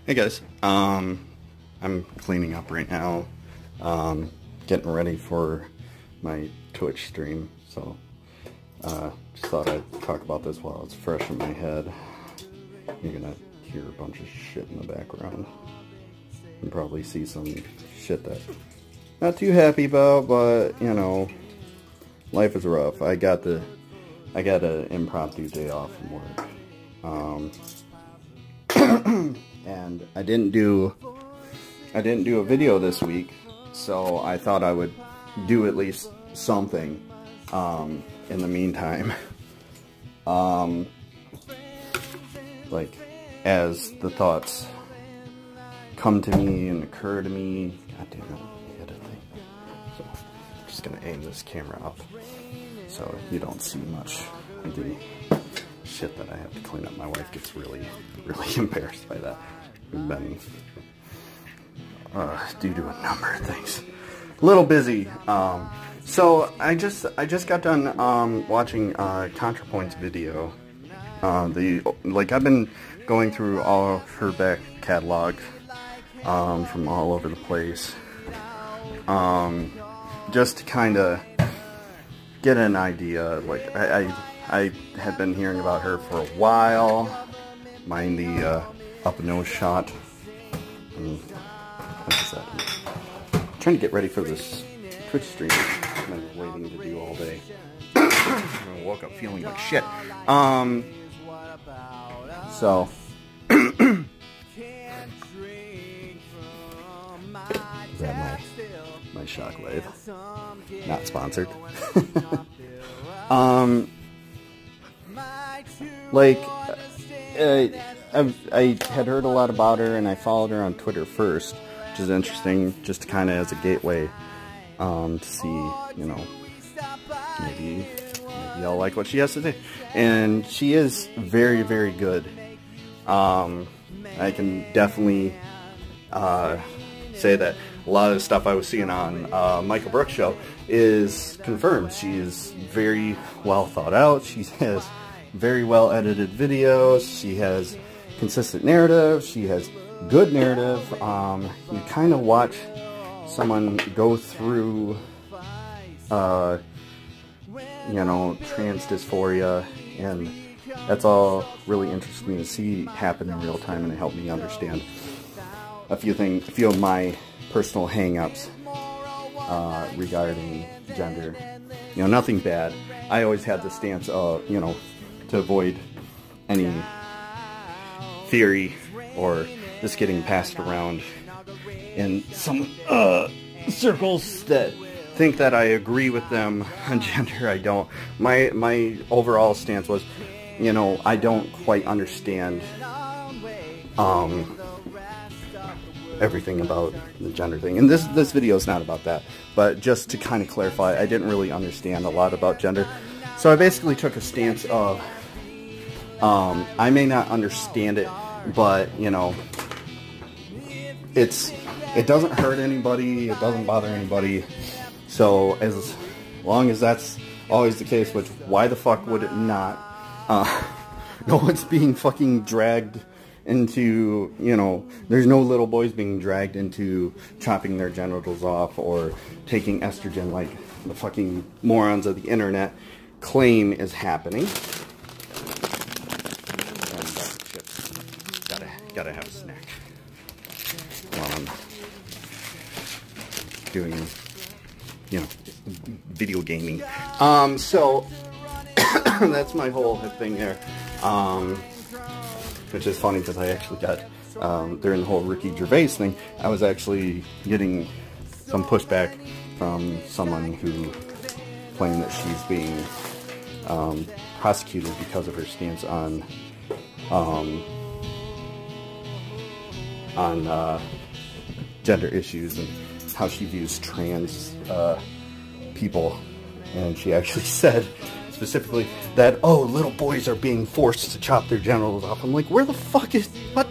Hey guys, I'm cleaning up right now, getting ready for my Twitch stream, so just thought I'd talk about this while it's fresh in my head. You're gonna hear a bunch of shit in the background and probably see some shit that I'm not too happy about, but you know, life is rough. I got an impromptu day off from work. And I didn't do a video this week, so I thought I would do at least something in the meantime. Like, as the thoughts come to me and occur to me. God damn it, hit a thing. So I'm just gonna aim this camera up so you don't see much of the shit that I have to clean up. My wife gets really embarrassed by that. We've been, due to a number of things, a little busy. So I just got done watching ContraPoint's video. I've been going through all of her back catalog from all over the place, just to kind of get an idea. Like, I had been hearing about her for a while. Mind the up nose shot. What is that? I'm trying to get ready for this Twitch stream I've been waiting to do all day. I woke up feeling like shit. So is that my shockwave? Not sponsored. I had heard a lot about her, and I followed her on Twitter first, which is interesting, just kind of as a gateway to see, you know, maybe I'll like what she has to say. And she is very, very good. I can definitely say that a lot of the stuff I was seeing on Michael Brooks' show is confirmed. She is very well thought out. She has very well edited videos. She has consistent narrative. She has good narrative. You kind of watch someone go through, you know, trans dysphoria, and that's all really interesting to see happen in real time, and it helped me understand a few of my personal hang-ups regarding gender. You know, nothing bad. I always had the stance of, you know, to avoid any theory or this getting passed around in some circles that think that I agree with them on gender. I don't. My overall stance was, you know, I don't quite understand everything about the gender thing, and this video is not about that, but just to kind of clarify, I didn't really understand a lot about gender, so I basically took a stance of I may not understand it, but you know, it doesn't hurt anybody, it doesn't bother anybody, so as long as that's always the case, which why the fuck would it not? No one's being fucking dragged into, you know, there's no little boys being dragged into chopping their genitals off or taking estrogen like the fucking morons of the internet claim is happening. And chips. Gotta have a snack while I'm doing, you know, video gaming. So that's my whole thing there. Which is funny because I actually got, during the whole Ricky Gervais thing, I was actually getting some pushback from someone who claimed that she's being prosecuted because of her stance on gender issues and how she views trans people. And she actually said specifically that, oh, little boys are being forced to chop their genitals off. I'm like, where the fuck is, what?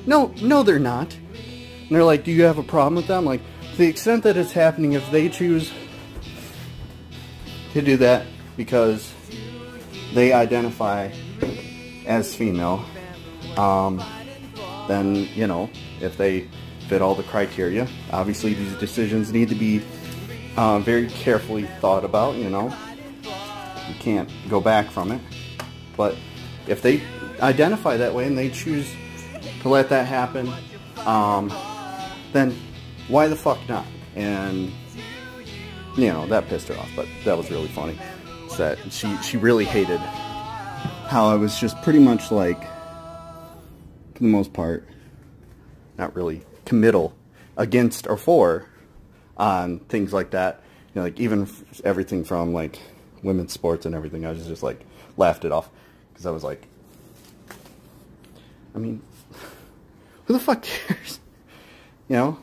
No, they're not. And they're like, do you have a problem with that? I'm like, to the extent that it's happening, if they choose to do that because they identify as female, then, you know, if they fit all the criteria, obviously these decisions need to be very carefully thought about, you know. You can't go back from it. But if they identify that way and they choose to let that happen, then why the fuck not? And, you know, that pissed her off, but that was really funny. It's that she really hated how I was just pretty much like, for the most part, not really committal against or for on things like that. You know, like even everything from like women's sports and everything, I was just like laughed it off because I was like, I mean, who the fuck cares? You know,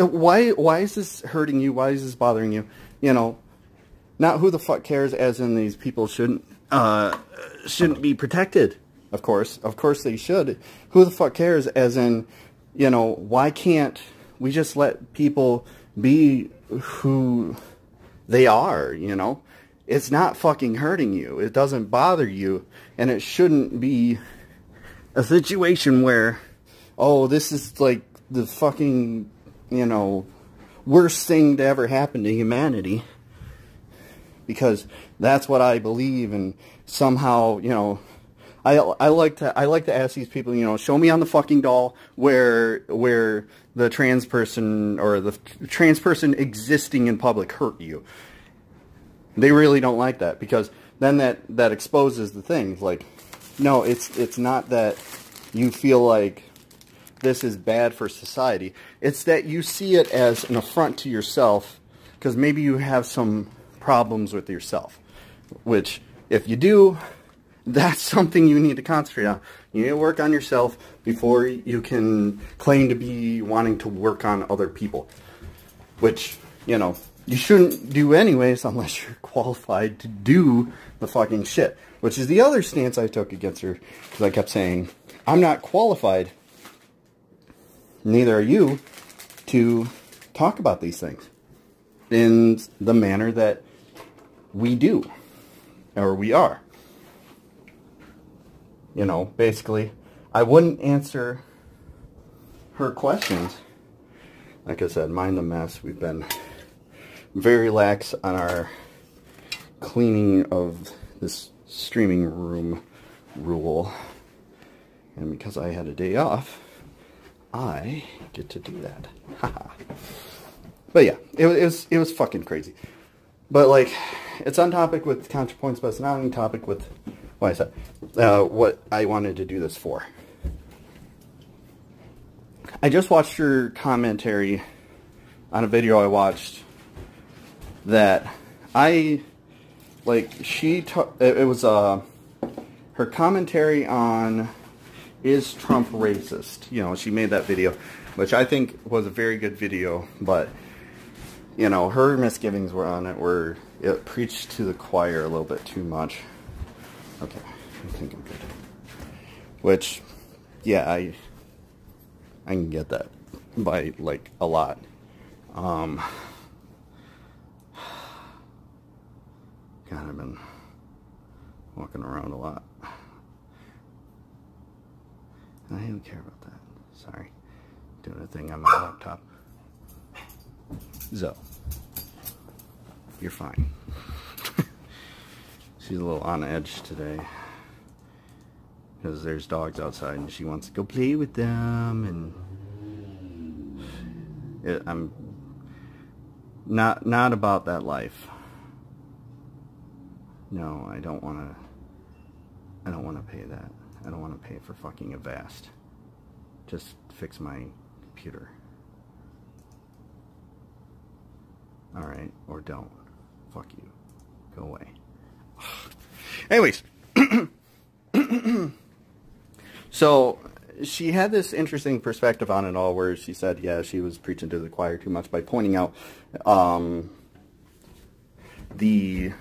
why is this hurting you? Why is this bothering you? You know, not who the fuck cares, as in these people shouldn't be protected. Of course they should. Who the fuck cares, as in, you know, why can't we just let people be who they are, you know? It's not fucking hurting you. It doesn't bother you. And it shouldn't be a situation where, oh, this is like the fucking, you know, worst thing to ever happen to humanity. Because that's what I believe, and somehow, you know, I like to ask these people, you know, show me on the fucking doll where the trans person or the trans person existing in public hurt you. They really don't like that, because then that exposes the things. Like, no, it's not that you feel like this is bad for society. It's that you see it as an affront to yourself, because maybe you have some problems with yourself, which if you do, that's something you need to concentrate on. You need to work on yourself before you can claim to be wanting to work on other people, which, you know, you shouldn't do anyways unless you're qualified to do the fucking shit, which is the other stance I took against her, because I kept saying, I'm not qualified, neither are you, to talk about these things in the manner that we do, or we are. You know, basically, I wouldn't answer her questions. Like I said, mind the mess. We've been very lax on our cleaning of this streaming room rule. And because I had a day off, I get to do that. Haha. But yeah, it was fucking crazy. But like, it's on topic with ContraPoints, but it's not on topic with what I said. What I wanted to do this for. I just watched her commentary on a video I watched that it was her commentary on, is Trump racist? You know, she made that video, which I think was a very good video, but, you know, her misgivings were on it, where it preached to the choir a little bit too much. Okay, I think I'm good. Which, yeah, I can get that by, like, a lot. God, I've been walking around a lot. I don't care about that. Sorry. Doing a thing on my laptop. Zoe, you're fine. She's a little on edge today, because there's dogs outside and she wants to go play with them, and I'm not about that life. No, I don't want to pay that. I don't want to pay for fucking Avast. Just fix my computer. Alright, or don't. Fuck you. Go away. Anyways. So, she had this interesting perspective on it all, where she said, yeah, she was preaching to the choir too much by pointing out the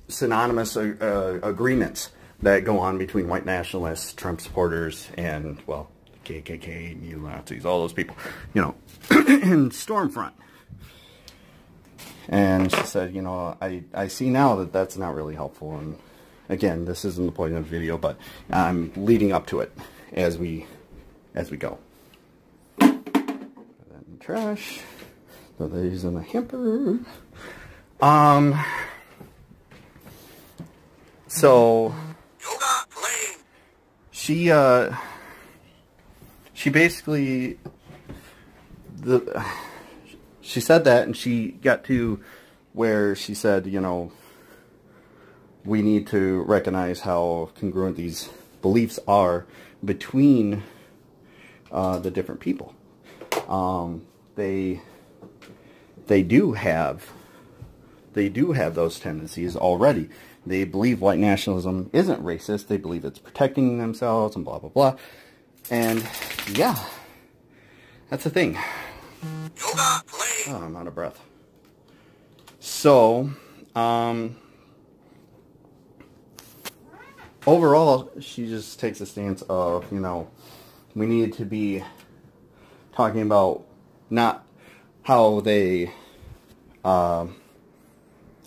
synonymous agreements that go on between white nationalists, Trump supporters, and, well, KKK, neo-Nazis, all those people, you know, in Stormfront. And she said, you know, I see now that that's not really helpful, Again, this isn't the point of the video, but I'm leading up to it as we go. Put that in the trash. Throw these in the hamper. So she basically she said that, and she got to where she said, you know, we need to recognize how congruent these beliefs are between the different people. They do have those tendencies already. They believe white nationalism isn't racist. They believe it's protecting themselves and blah, blah, blah. And, yeah, that's the thing. Oh, I'm out of breath. So, overall, she just takes a stance of, you know, we need to be talking about not how they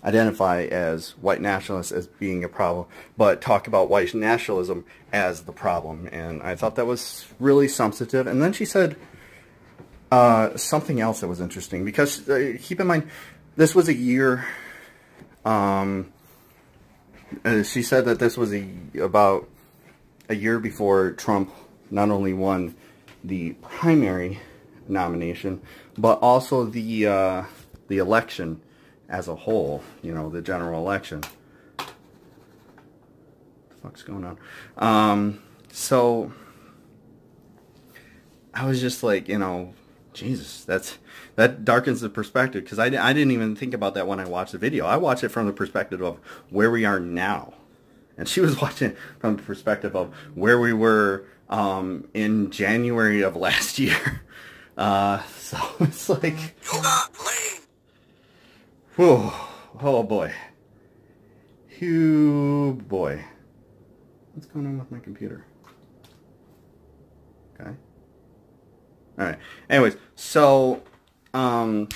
identify as white nationalists as being a problem, but talk about white nationalism as the problem. And I thought that was really substantive. And then she said something else that was interesting, because keep in mind, this was a year, she said that this was about a year before Trump not only won the primary nomination, but also the election as a whole, you know, the general election. What the fuck's going on? So I was just like, you know, Jesus, that darkens the perspective, because I didn't even think about that when I watched the video. I watched it from the perspective of where we are now, and she was watching it from the perspective of where we were in January of last year. So it's like, whew, oh boy, oh boy, what's going on with my computer? Okay. Alright, anyways, so, sorry,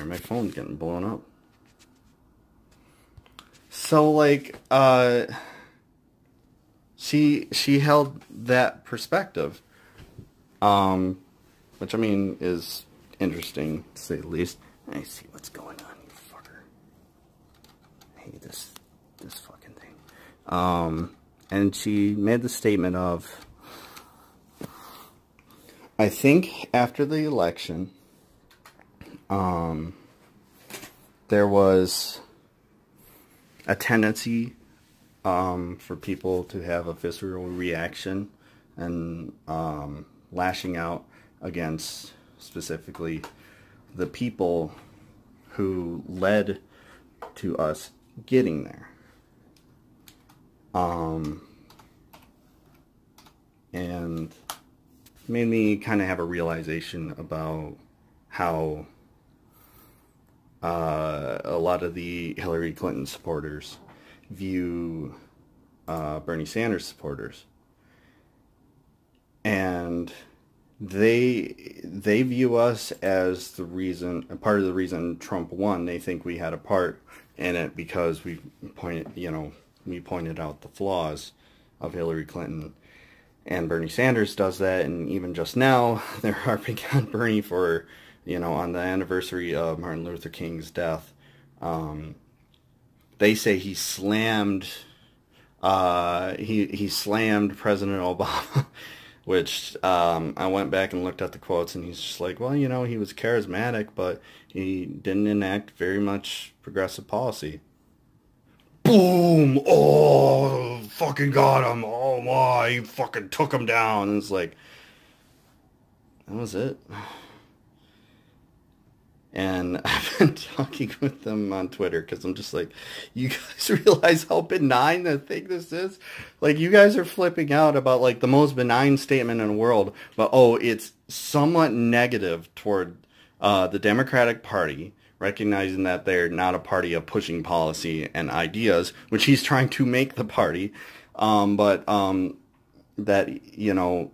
my phone's getting blown up. So, like, she held that perspective, which, I mean, is interesting, to say the least. I see what's going on, you fucker. I hate this fucking thing. And she made the statement of, I think after the election, there was a tendency for people to have a visceral reaction and lashing out against specifically the people who led to us getting there. And made me kind of have a realization about how a lot of the Hillary Clinton supporters view Bernie Sanders supporters, and they view us as the reason, part of the reason Trump won. They think we had a part in it because we pointed out the flaws of Hillary Clinton. And Bernie Sanders does that, and even just now, they're harping on Bernie for, you know, on the anniversary of Martin Luther King's death. They say he slammed, he slammed President Obama, which I went back and looked at the quotes, and he's just like, well, you know, he was charismatic, but he didn't enact very much progressive policy. Boom! Oh, fucking got him! Oh my, he fucking took him down. And it's like, that was it. And I've been talking with them on Twitter, because I'm just like, you guys realize how benign the thing this is? Like, you guys are flipping out about, like, the most benign statement in the world, but, oh, it's somewhat negative toward the Democratic Party, recognizing that they're not a party of pushing policy and ideas, which he's trying to make the party, but that, you know,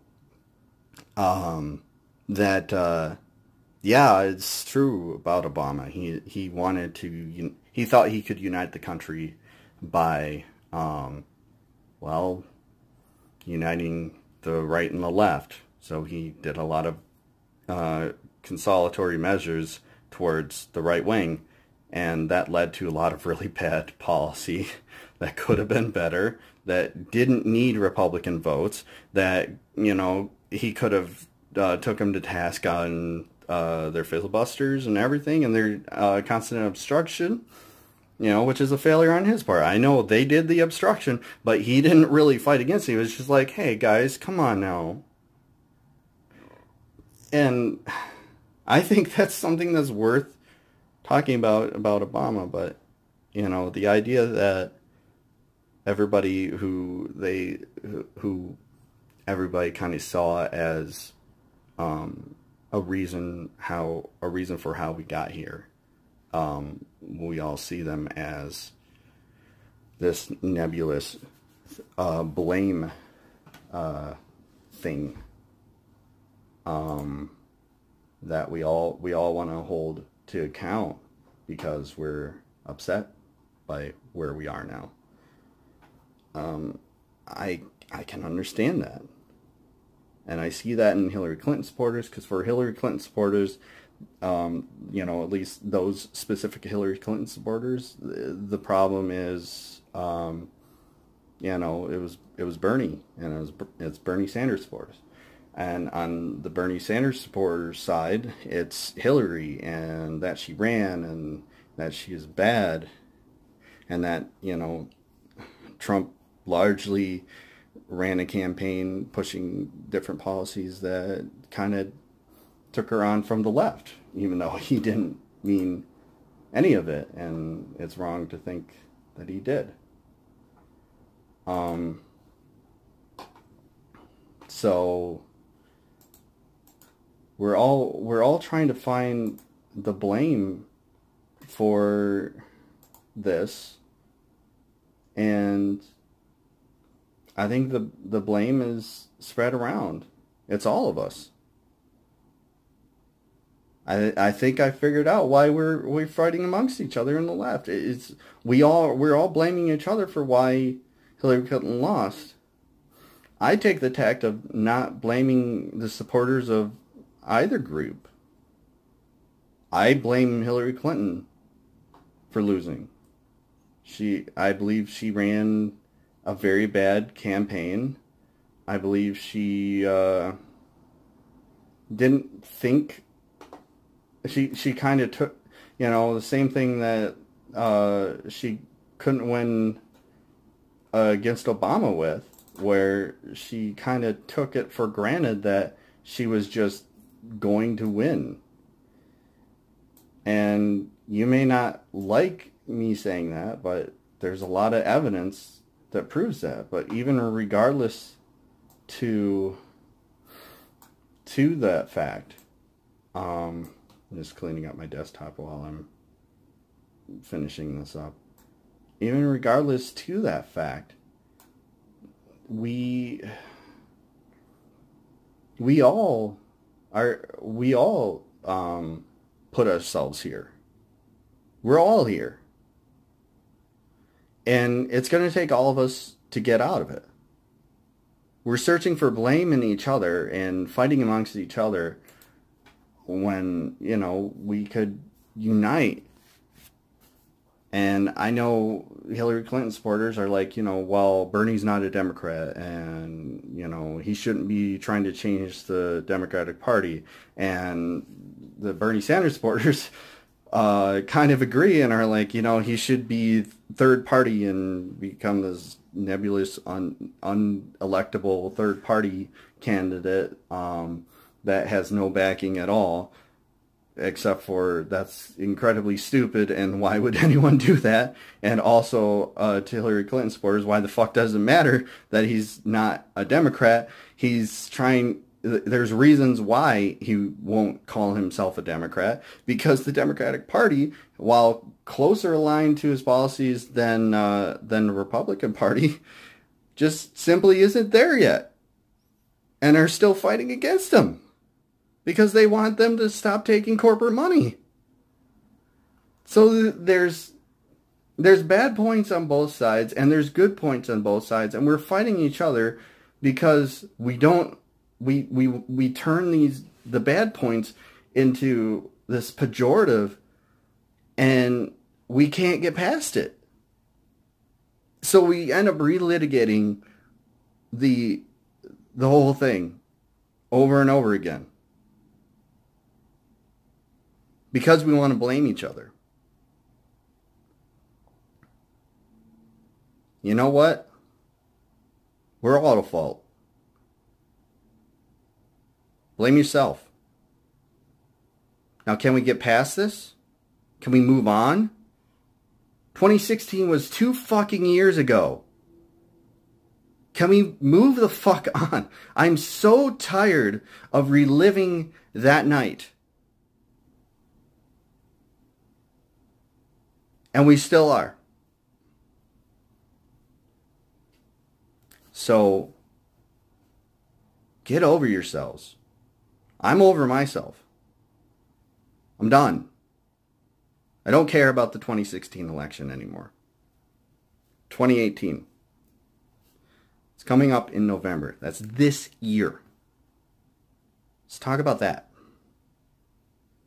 yeah, it's true about Obama. He wanted to, he thought he could unite the country by, well, uniting the right and the left. So he did a lot of consolatory measures towards the right wing, and that led to a lot of really bad policy that could have been better, that didn't need Republican votes, that, you know, he could have took them to task on their filibusters and everything, and their constant obstruction, you know, which is a failure on his part. I know they did the obstruction, but he didn't really fight against it. He was just like, hey, guys, come on now. And I think that's something that's worth talking about Obama. But, you know, the idea that everybody who everybody kind of saw as a reason for how we got here, we all see them as this nebulous blame thing that we all want to hold to account because we're upset by where we are now. I can understand that. And I see that in Hillary Clinton supporters, because for Hillary Clinton supporters, you know, at least those specific Hillary Clinton supporters, the problem is, you know, it was Bernie, and it's Bernie Sanders supporters. And on the Bernie Sanders supporters side, it's Hillary, and that she ran, and that she is bad, and that, you know, Trump largely ran a campaign pushing different policies that kind of took her on from the left, even though he didn't mean any of it, and it's wrong to think that he did. So we're all trying to find the blame for this, and I think the blame is spread around. It's all of us. I think I figured out why we're fighting amongst each other in the left. We're all blaming each other for why Hillary Clinton lost. I take the tact of not blaming the supporters of either group. I blame Hillary Clinton for losing. I believe she ran a very bad campaign. I believe she didn't think. She kind of took, you know, the same thing that she couldn't win against Obama with, where she kind of took it for granted that she was just going to win. And you may not like me saying that, but there's a lot of evidence that proves that. But even regardless to that fact, I'm just cleaning up my desktop while I'm finishing this up. Even regardless to that fact, we all put ourselves here. We're all here. And it's going to take all of us to get out of it. We're searching for blame in each other and fighting amongst each other when, you know, we could unite. And I know Hillary Clinton supporters are like, you know, well, Bernie's not a Democrat, and, you know, he shouldn't be trying to change the Democratic Party. And the Bernie Sanders supporters kind of agree and are like, you know, he should be third party and become this nebulous, unelectable third party candidate that has no backing at all, except for that's incredibly stupid, and why would anyone do that? And also to Hillary Clinton supporters, why the fuck does it matter that he's not a Democrat? He's trying. There's reasons why he won't call himself a Democrat, because the Democratic Party, while closer aligned to his policies than the Republican Party, just simply isn't there yet, and are still fighting against him because they want them to stop taking corporate money. So there's there's bad points on both sides and there's good points on both sides, and we're fighting each other because we turn the bad points into this pejorative, and we can't get past it. So we end up relitigating the whole thing over and over again because we want to blame each other. You know what? We're all at fault. Blame yourself. Now, can we get past this? Can we move on? 2016 was 2 fucking years ago. Can we move the fuck on? I'm so tired of reliving that night. And we still are. So, get over yourselves. I'm over myself. I'm done. I don't care about the 2016 election anymore. 2018. It's coming up in November. That's this year. Let's talk about that.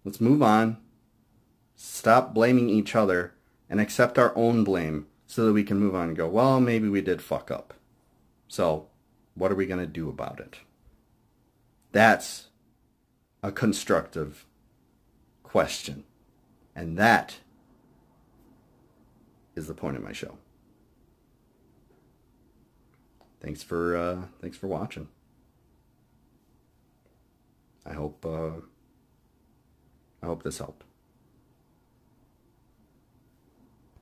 Let's move on. Stop blaming each other and accept our own blame so that we can move on and go, well, maybe we did fuck up. So, what are we going to do about it? That's a constructive question. And that is the point of my show. Thanks for watching. I hope this helped.